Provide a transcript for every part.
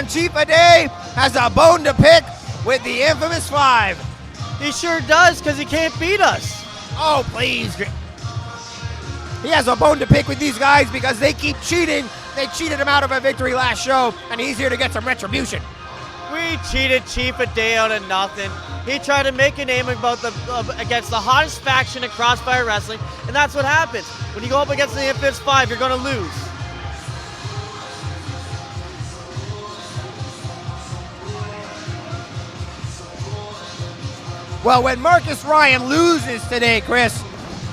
and Chief Ade has a bone to pick with the infamous 5. He sure does, because he can't beat us. Oh, please. He has a bone to pick with these guys because they keep cheating. They cheated him out of a victory last show, and he's here to get some retribution. We cheated Chief Ade out of nothing. He tried to make a name against the hottest faction in Crossfire Wrestling, and that's what happens. When you go up against the Infamous 5, you're going to lose. Well, when Markus Ryan loses today, Chris,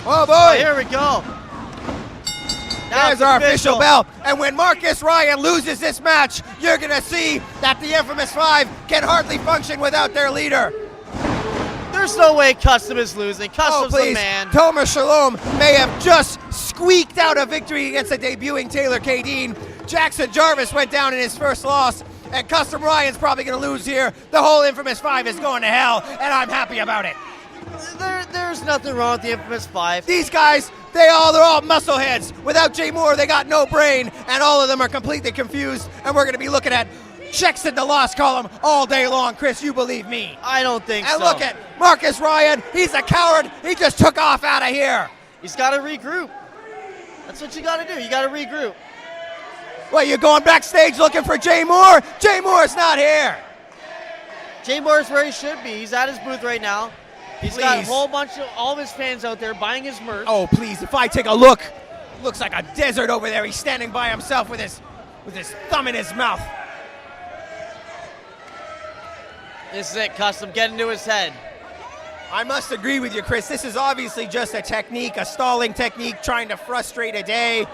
oh boy. Oh, here we go. Now there's our official bell. And when Markus Ryan loses this match, you're going to see that the Infamous 5 can hardly function without their leader. There's no way Custom is losing. Custom's the man. Tomer Shalom may have just squeaked out a victory against the debuting Taylor K. Dean. Jackson Jarvis went down in his first loss, and Custom Ryan's probably going to lose here. The whole Infamous 5 is going to hell, and I'm happy about it. There's nothing wrong with the Infamous 5. These guys, they're all muscleheads. Without Jay Moore, they got no brain, and all of them are completely confused, and we're going to be looking at checks in the loss column all day long. Chris, you believe me? I don't think so. And look at Markus Ryan. He's a coward. He just took off out of here. He's got to regroup. That's what you got to do. You got to regroup. Well, you're going backstage looking for Jay Moore? Jay Moore's not here. Jay Moore's where he should be. He's at his booth right now. He's got a whole bunch of all of his fans out there buying his merch. Oh, please, if I take a look, looks like a desert over there. He's standing by himself with his thumb in his mouth. This is it, Custom. Get into his head. I must agree with you, Chris. This is obviously just a technique, a stalling technique, trying to frustrate Ade.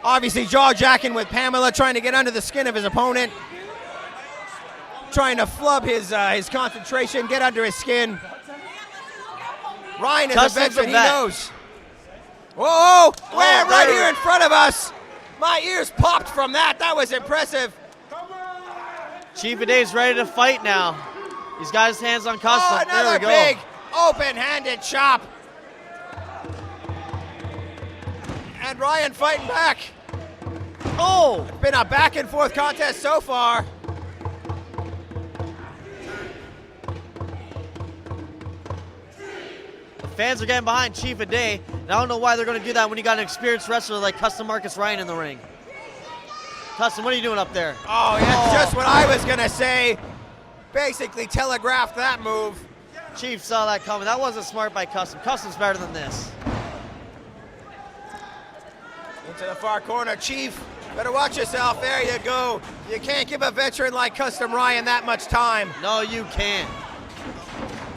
Obviously, jaw-jacking with Pamela, trying to get under the skin of his opponent. Trying to flub his concentration, get under his skin. Ryan is a veteran, he knows. Whoa, right here in front of us. My ears popped from that. That was impressive. Chief Ade's ready to fight now. He's got his hands on Custom. Oh, another big open-handed chop. And Ryan fighting back. Oh! It's been a back-and-forth contest so far. The fans are getting behind Chief Ade, and I don't know why they're going to do that when you got an experienced wrestler like Custom Markus Ryan in the ring. Custom, what are you doing up there? Oh, that's just what I was going to say. Basically telegraphed that move. Chief saw that coming. That wasn't smart by Custom. Custom's better than this. Into the far corner, Chief. Better watch yourself. There you go. You can't give a veteran like Custom Ryan that much time. No, you can't.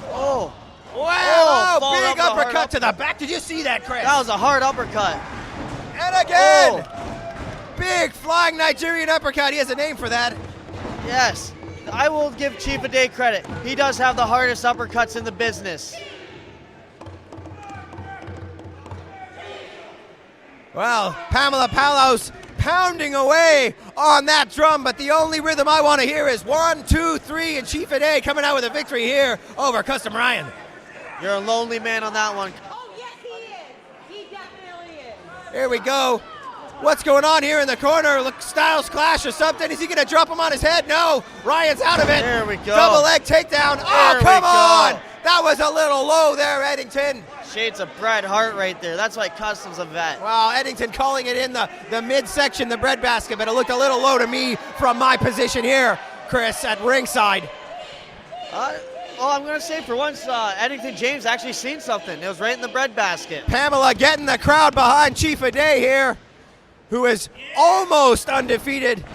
Oh. Wow, big uppercut to the back. Did you see that, Chris? That was a hard uppercut. And again, big flying Nigerian uppercut. He has a name for that. Yes, I will give Chief Ade credit. He does have the hardest uppercuts in the business. Well, Pamela Palos pounding away on that drum, but the only rhythm I want to hear is 1, 2, 3, and Chief Ade coming out with a victory here over Custom Ryan. You're a lonely man on that one. Oh, yes, he is. He definitely is. Here we go. What's going on here in the corner? Look, Styles Clash or something. Is he going to drop him on his head? No. Ryan's out of it. There we go. Double leg takedown. Oh, come on. That was a little low there, Eddington. Shades of Bret Hart right there. That's why Custom's a vet. Well, Eddington calling it in the midsection, the breadbasket, but it looked a little low to me from my position here, Chris, at ringside. Well, I'm going to say for once, Eddington James actually seen something. It was right in the breadbasket. Pamela getting the crowd behind Chief Ade here, who is almost undefeated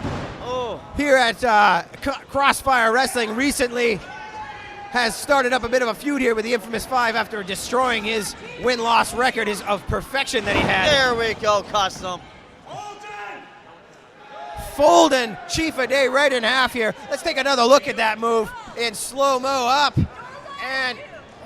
here at Crossfire Wrestling. Recently has started up a bit of a feud here with the Infamous 5 after destroying his win-loss record of perfection that he had. There we go, Custom. Folding Chief Ade right in half here. Let's take another look at that move in slow-mo up. And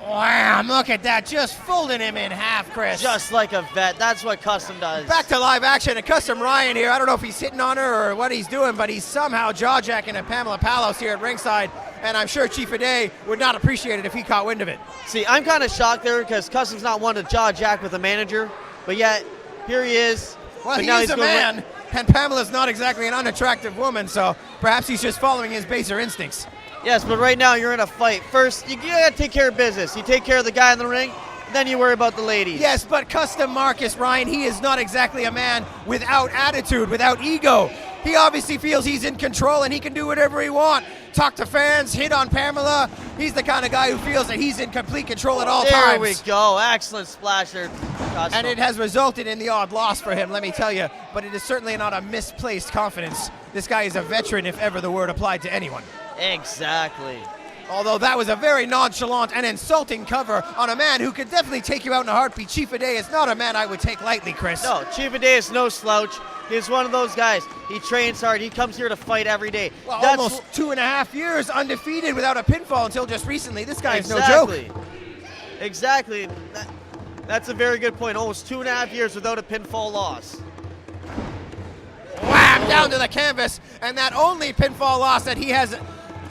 wow, look at that. Just folding him in half, Chris. Just like a vet. That's what Custom does. Back to live action. And Custom Ryan here. I don't know if he's hitting on her or what he's doing, but he's somehow jaw-jacking at Pamela Palos here at ringside. And I'm sure Chief Ade would not appreciate it if he caught wind of it. See, I'm kind of shocked there because Custom's not one to jaw-jack with a manager. But yet, here he is. Well, he is a man. And Pamela's not exactly an unattractive woman, so Perhaps he's just following his baser instincts. Yes, but right now you're in a fight. First, you gotta take care of business. You take care of the guy in the ring, then you worry about the ladies. Yes, but Custom Markus Ryan, he is not exactly a man without attitude, without ego. He obviously feels he's in control and he can do whatever he wants. Talk to fans, hit on Pamela. He's the kind of guy who feels that he's in complete control at all times. There we go. Excellent splasher. Custom. And it has resulted in the odd loss for him, let me tell you. But it is certainly not a misplaced confidence. This guy is a veteran, if ever the word applied to anyone. Exactly. Although that was a very nonchalant and insulting cover on a man who could definitely take you out in a heartbeat. Chief Ade is not a man I would take lightly, Chris. No, Chief Ade is no slouch. He's one of those guys. He trains hard. He comes here to fight every day. Well, almost 2.5 years undefeated without a pinfall until just recently. This guy is no joke. Exactly. That's a very good point. Almost 2.5 years without a pinfall loss. Wham! Down to the canvas. And that only pinfall loss that he has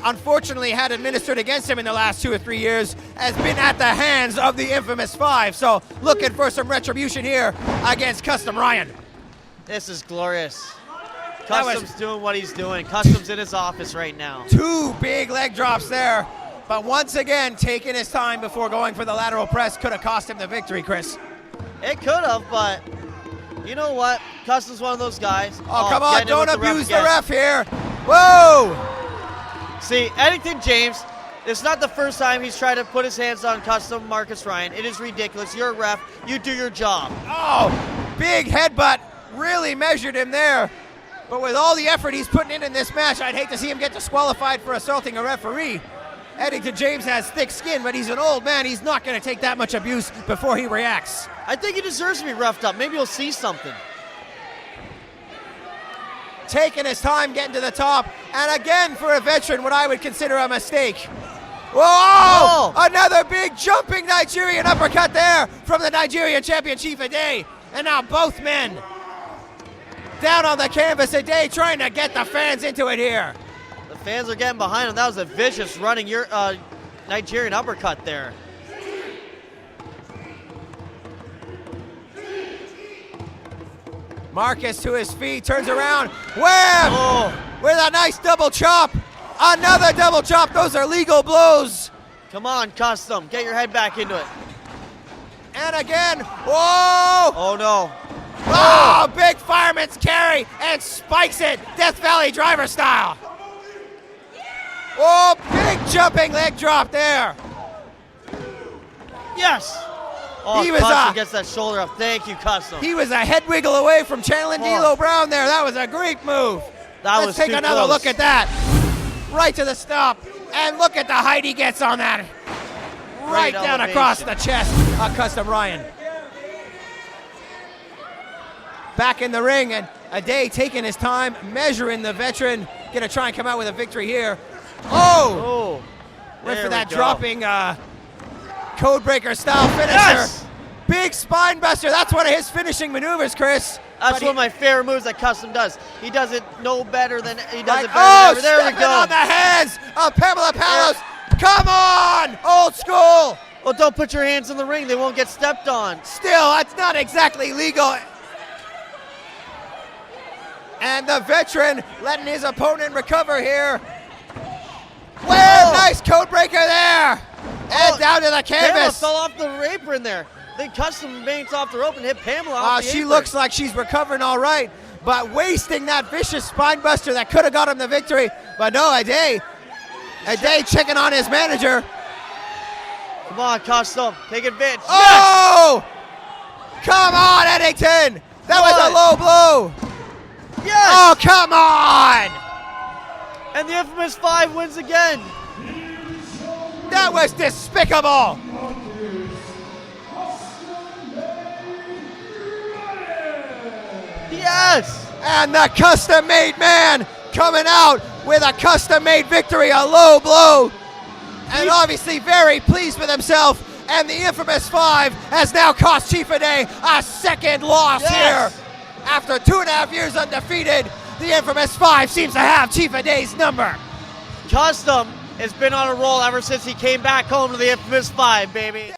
unfortunately had administered against him in the last 2 or 3 years has been at the hands of the infamous Five. So looking for some retribution here against Custom Ryan. This is glorious. Custom's doing what he's doing. Custom's in his office right now. 2 big leg drops there. But once again, taking his time before going for the lateral press could have cost him the victory, Chris. It could have, but you know what? Custom's one of those guys. Oh, come on, don't abuse the ref here. Whoa! See, Eddington James, it's not the first time he's tried to put his hands on Custom Markus Ryan. It is ridiculous. You're a ref. You do your job. Oh, big headbutt. Really measured him there. But with all the effort he's putting in this match, I'd hate to see him get disqualified for assaulting a referee. Eddington James has thick skin, but he's an old man. He's not going to take that much abuse before he reacts. I think he deserves to be roughed up. Maybe he'll see something. Taking his time getting to the top. And again, for a veteran, what I would consider a mistake. Whoa! Another big jumping Nigerian uppercut there from the Nigerian champion, Chief Ade. And now both men down on the canvas. Ade trying to get the fans into it here. The fans are getting behind him. That was a vicious running Nigerian uppercut there. Markus to his feet, turns around, wham! With a nice double chop. Another double chop. Those are legal blows. Come on, Custom. Get your head back into it. And again, whoa! Oh, no. Oh, big fireman's carry and spikes it, Death Valley driver style. Oh, big jumping leg drop there. Yes. Oh, He was Custom gets that shoulder up. Thank you, Custom. He was a head wiggle away from channeling D'Lo Brown there. That was a great move. Let's take another look at that. Right to the stop. And look at the height he gets on that. Right down across the chest of Custom Ryan. Back in the ring, and Ade taking his time, measuring the veteran. Gonna try and come out with a victory here. Oh! Went for that dropping codebreaker style finisher. Yes! Big spine buster. That's one of his finishing maneuvers, Chris. That's one of my favorite moves that Custom does. He does it no better than he does it better Oh, than ever. There we go. on the hands of Pamela Palos. Come on, old school. Well, don't put your hands in the ring. They won't get stepped on. Still, that's not exactly legal. And the veteran letting his opponent recover here. Well, nice code breaker there. And down to the Pamela canvas. fell off the apron there. Then Custom remains off the rope and hit Pamela off the She apron. looks like she's recovering all right, but wasting that vicious spine buster that could have got him the victory. But no, Ade checking on his manager. Come on, Custom. Take advantage. Oh! Come on, Eddington. That was a low blow. Yes! Oh, come on! And the infamous Five wins again. That was despicable. Yes! And the custom-made man coming out with a custom-made victory, a low blow. And obviously very pleased with himself. And the infamous Five has now cost Chief Ade a second loss here. After 2.5 years undefeated, the infamous Five seems to have Chief Ade's number. Custom has been on a roll ever since he came back home to the infamous Five, baby.